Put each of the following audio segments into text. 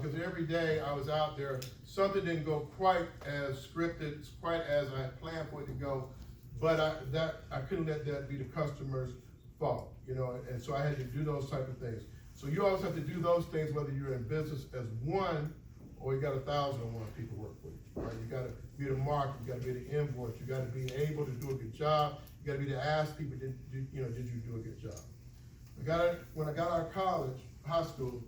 because every day I was out there, something didn't go quite as scripted, quite as I had planned for it to go, but I couldn't let that be the customer's fault, you know, and so I had to do those type of things. So you always have to do those things whether you're in business as one or you got 1,001 people work for you, right? You gotta be the market, you gotta be the invoice, you gotta be able to do a good job, you gotta be to ask people, did you do a good job? When I got out of college, high school,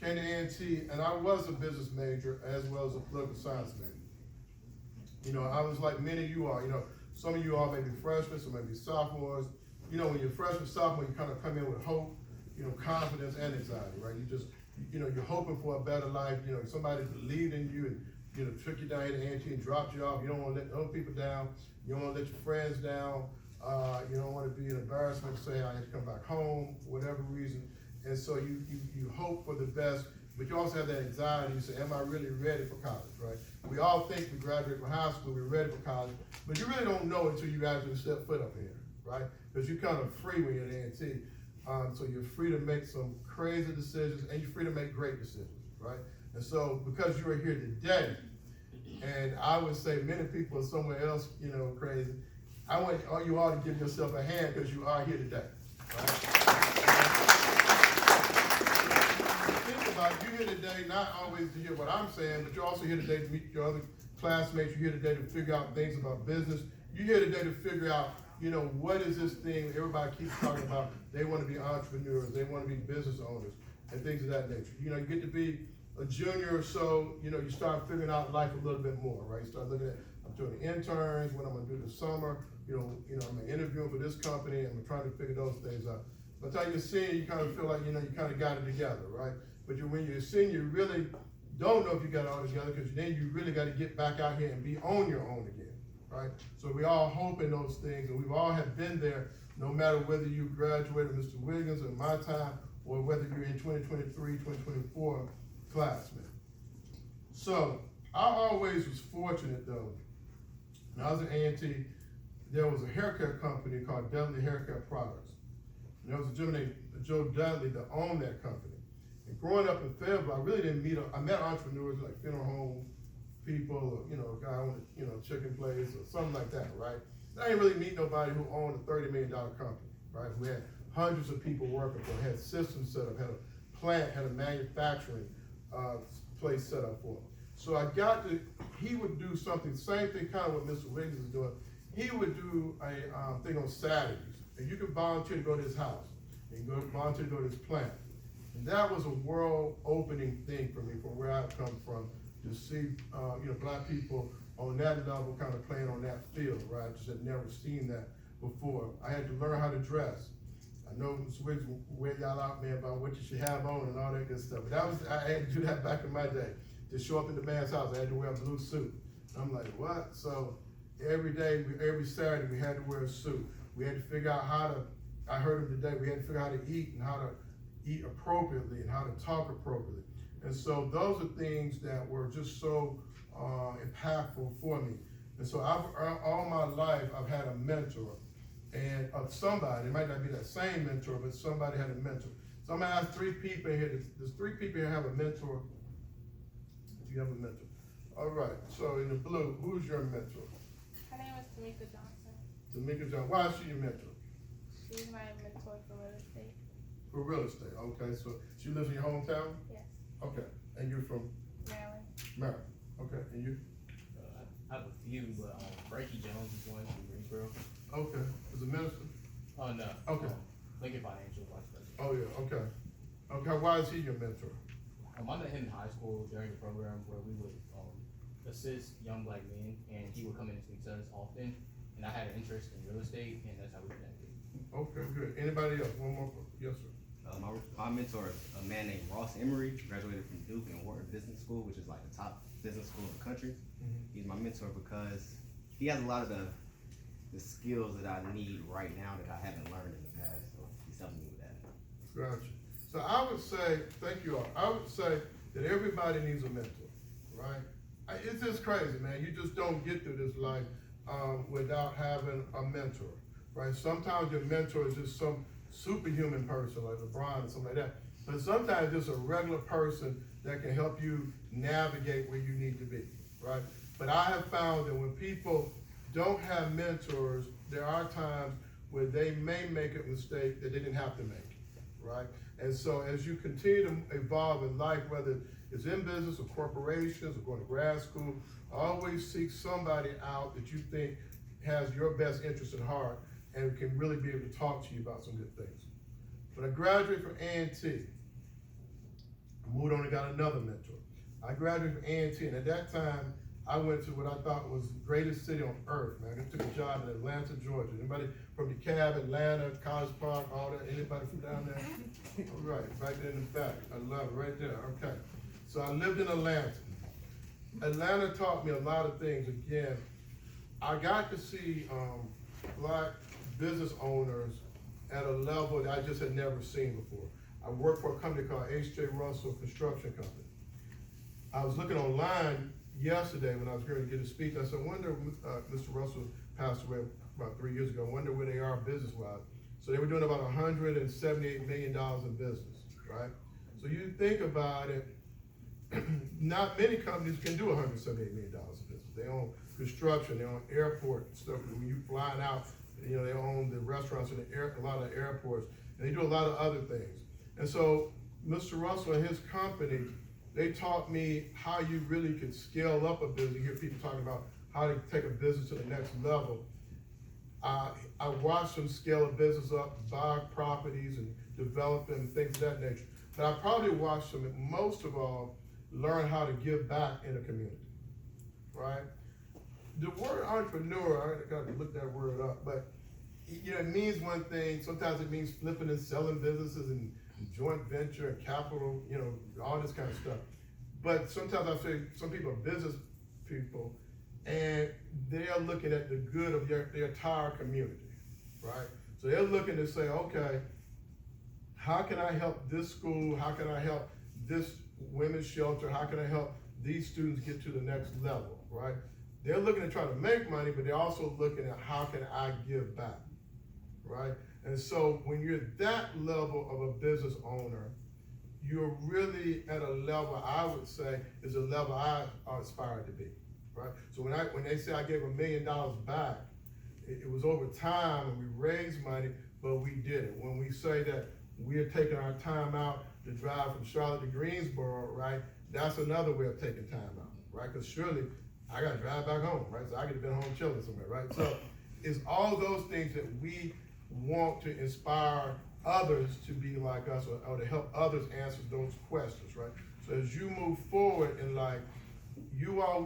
came to A&T, and I was a business major as well as a political science major. You know, I was like many of you are, you know, some of you all may be freshmen, some may be sophomores. You know, when you're freshman, sophomore, you kind of come in with hope, you know, confidence and anxiety, right? You know, you're hoping for a better life, you know, somebody believed in you and, you know, took you down here to A&T and dropped you off. You don't want to let other people down. You don't want to let your friends down. You don't want to be an embarrassment to say, I had to come back home, for whatever reason. And so you hope for the best, but you also have that anxiety. You say, am I really ready for college, right? We all think we graduate from high school, we're ready for college, but you really don't know until you actually step foot up here, right? Because you're kind of free when you're at A&T. So you're free to make some crazy decisions and you're free to make great decisions, right? And so because you are here today, and I would say many people are somewhere else, you know, crazy, I want you all to give yourself a hand because you are here today, right? Think about you here today, not always to hear what I'm saying, but you're also here today to meet your other classmates. You're here today to figure out things about business. You're here today to figure out, you know, what is this thing everybody keeps talking about? They want to be entrepreneurs, they want to be business owners, and things of that nature. You know, you get to be a junior or so, you know, you start figuring out life a little bit more, right? You start looking at, I'm doing interns, what I'm going to do this summer, you know, I'm interviewing for this company, and I'm trying to figure those things out. By the time you're senior, you kind of feel like, you know, you kind of got it together, right? But when you're a senior, you really don't know if you got it all together, because then you really got to get back out here and be on your own again. Right? So we all hope in those things, and we've all have been there, no matter whether you graduated Mr. Wiggins or my time, or whether you're in 2023, 2024 classmen. So I always was fortunate though. When I was at A&T, there was a haircut company called Dudley Haircut Products. And there was a gentleman named Joe Dudley that owned that company. And growing up in Fayetteville, I really didn't meet, I met entrepreneurs like funeral home people, or, you know, a guy on a, you know, chicken place or something like that, right? I didn't really meet nobody who owned a $30 million company, right? Who had hundreds of people working for, had systems set up, had a plant, had a manufacturing place set up for him. So I got to, he would do something, same thing kind of what Mr. Wiggins is doing. He would do a thing on Saturdays, and you could volunteer to go to his house, and go volunteer to go to his plant. And that was a world opening thing for me, from where I've come from, to see, you know, black people on that level kind of playing on that field, right? I just had never seen that before. I had to learn how to dress. I know Mr. Wiggins will wear y'all out, man, about what you should have on and all that good stuff. But that was, I had to do that back in my day. To show up in the man's house, I had to wear a blue suit. I'm like, what? So every day, every Saturday, we had to wear a suit. We had to figure out how to, I heard him today, we had to figure out how to eat and how to eat appropriately and how to talk appropriately. And so those are things that were just so impactful for me. And so all my life, I've had a mentor, and of somebody. It might not be that same mentor, but somebody had a mentor. So I'm gonna ask three people in here. There's three people here have a mentor. If you have a mentor. All right, so in the blue, who's your mentor? Her name is Tamika Johnson. Tamika Johnson. Why is she your mentor? She's my mentor for real estate. For real estate, okay. So she lives in your hometown? Yes. Okay, and you're from? Maryland. Maryland, okay, and you? I have a few, but Frankie Jones is one from Greensboro. Okay, as a minister? Oh, no. Okay. Lincoln Financial Vice President. Oh, yeah, okay. Okay, why is he your mentor? I met him in high school during the program where we would assist young black men, and he would come in and speak to us often. And I had an interest in real estate, and that's how we connected. Okay, good. Anybody else? One more? Yes, sir. My mentor is a man named Ross Emery, graduated from Duke and Wharton Business School, which is like the top business school in the country. He's my mentor because he has a lot of the skills that I need right now that I haven't learned in the past. So he's helping me with that. Gotcha. So I would say, thank you all. I would say that everybody needs a mentor, right? It's just crazy, man. You just don't get through this life without having a mentor, right? Sometimes your mentor is just some superhuman person like LeBron or something like that. But sometimes just a regular person that can help you navigate where you need to be, right? But I have found that when people don't have mentors, there are times where they may make a mistake that they didn't have to make, right? And so as you continue to evolve in life, whether it's in business or corporations or going to grad school, always seek somebody out that you think has your best interest at heart and can really be able to talk to you about some good things. When I graduated from A&T, I moved on and got another mentor. I graduated from A&T, and at that time, I went to what I thought was the greatest city on earth, man. I took a job in Atlanta, Georgia. Anybody from DeKalb, Atlanta, College Park, all that? Anybody from down there? All right, right there in the back. I love it, right there, okay. So I lived in Atlanta. Atlanta taught me a lot of things. Again, I got to see black business owners at a level that I just had never seen before. I worked for a company called H.J. Russell Construction Company. I was looking online yesterday when I was going to get a speech. I said, I wonder, Mr. Russell passed away about 3 years ago. I wonder where they are business-wise. So they were doing about $178 million in business, right? So you think about it, not many companies can do $178 million in business. They own construction, they own airport stuff. When you flying out, you know, they own the restaurants and a lot of airports, and they do a lot of other things. And so Mr. Russell and his company, they taught me how you really could scale up a business. You hear people talking about how to take a business to the next level. I watched them scale a business up, buy properties and develop them, things of that nature. But I probably watched them, most of all, learn how to give back in a community, right? The word entrepreneur, I gotta look that word up, but you know, it means one thing. Sometimes it means flipping and selling businesses and joint venture and capital, you know, all this kind of stuff. But sometimes I say some people are business people and they are looking at the good of their entire community, right? So they're looking to say, okay, how can I help this school? How can I help this women's shelter? How can I help these students get to the next level, right? They're looking to try to make money, but they're also looking at how can I give back, right? And so when you're that level of a business owner, you're really at a level, I would say, is a level I aspire to be, right? So when they say I gave $1 million back, it was over time and we raised money, but we did it. When we say that we are taking our time out to drive from Charlotte to Greensboro, right? That's another way of taking time out, right? Because surely I got to drive back home, right? So I could have been home chilling somewhere, right? So it's all those things that we want to inspire others to be like us or to help others answer those questions, right? So as you move forward in life, you are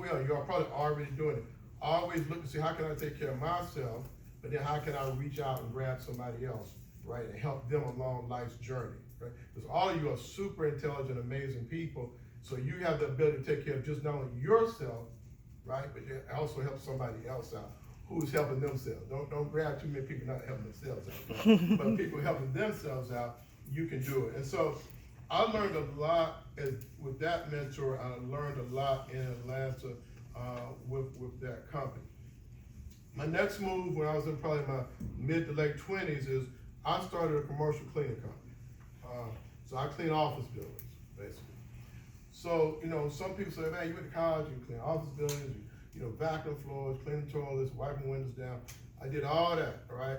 probably already doing it. Always look to see how can I take care of myself, but then how can I reach out and grab somebody else, right? And help them along life's journey, right? Because all of you are super intelligent, amazing people. So you have the ability to take care of just not only yourself, right? But then also help somebody else out who's helping themselves. Don't grab too many people not helping themselves out. Right? But people helping themselves out, you can do it. And so I learned a lot with that mentor. I learned a lot in Atlanta with that company. My next move when I was in probably my mid to late 20s is I started a commercial cleaning company. So I clean office buildings, basically. So, you know, some people say, man, you went to college, you clean office buildings, you know, vacuum floors, clean toilets, wiping windows down. I did all that, right?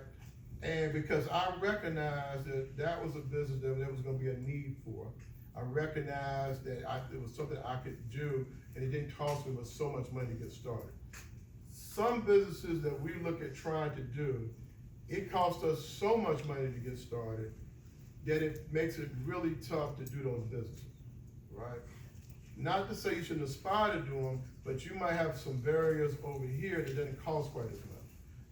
And because I recognized that that was a business that there was gonna be a need for. I recognized that it was something I could do and it didn't cost me so much money to get started. Some businesses that we look at trying to do, it costs us so much money to get started that it makes it really tough to do those businesses, right? Not to say you shouldn't aspire to do them, but you might have some barriers over here that doesn't cost quite as much.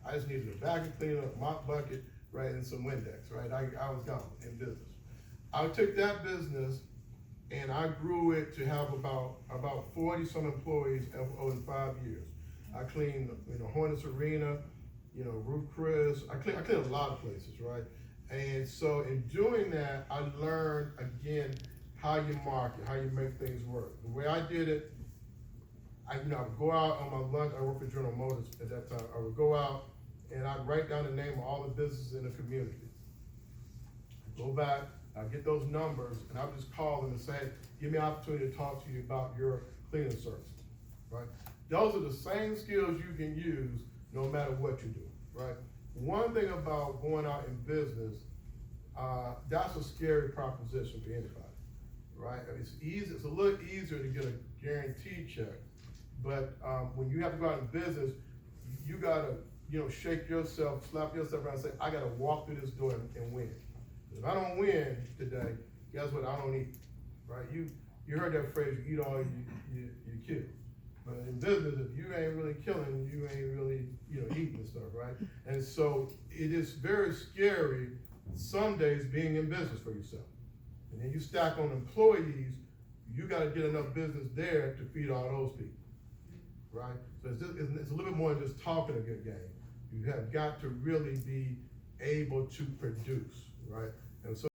I just needed a vacuum cleaner, a mop bucket, right, and some Windex, right? I was gone in business. I took that business and I grew it to have about 40 some employees in 5 years. I cleaned, you know, Hornets Arena, you know, Ruth Chris. I cleaned a lot of places, right? And so in doing that, I learned again how you market, how you make things work. The way I did it, I would go out on my lunch. I worked for General Motors at that time. I would go out and I'd write down the name of all the businesses in the community. I'd go back, I get those numbers, and I'll just call them and say, give me an opportunity to talk to you about your cleaning service, right? Those are the same skills you can use no matter what you do, right? One thing about going out in business, that's a scary proposition for anybody, right? It's easy, it's a little easier to get a guaranteed check, but when you have to go out in business, you gotta, shake yourself, slap yourself around and say, I gotta walk through this door and win. If I don't win today, guess what? I don't eat, right? You heard that phrase, you eat all you kill. But in business, if you ain't really killing, you ain't really, eating and stuff, right? And so it is very scary some days being in business for yourself. And then you stack on employees, you gotta get enough business there to feed all those people, right? So it's a little bit more than just talking a good game. You have got to really be able to produce, right? And so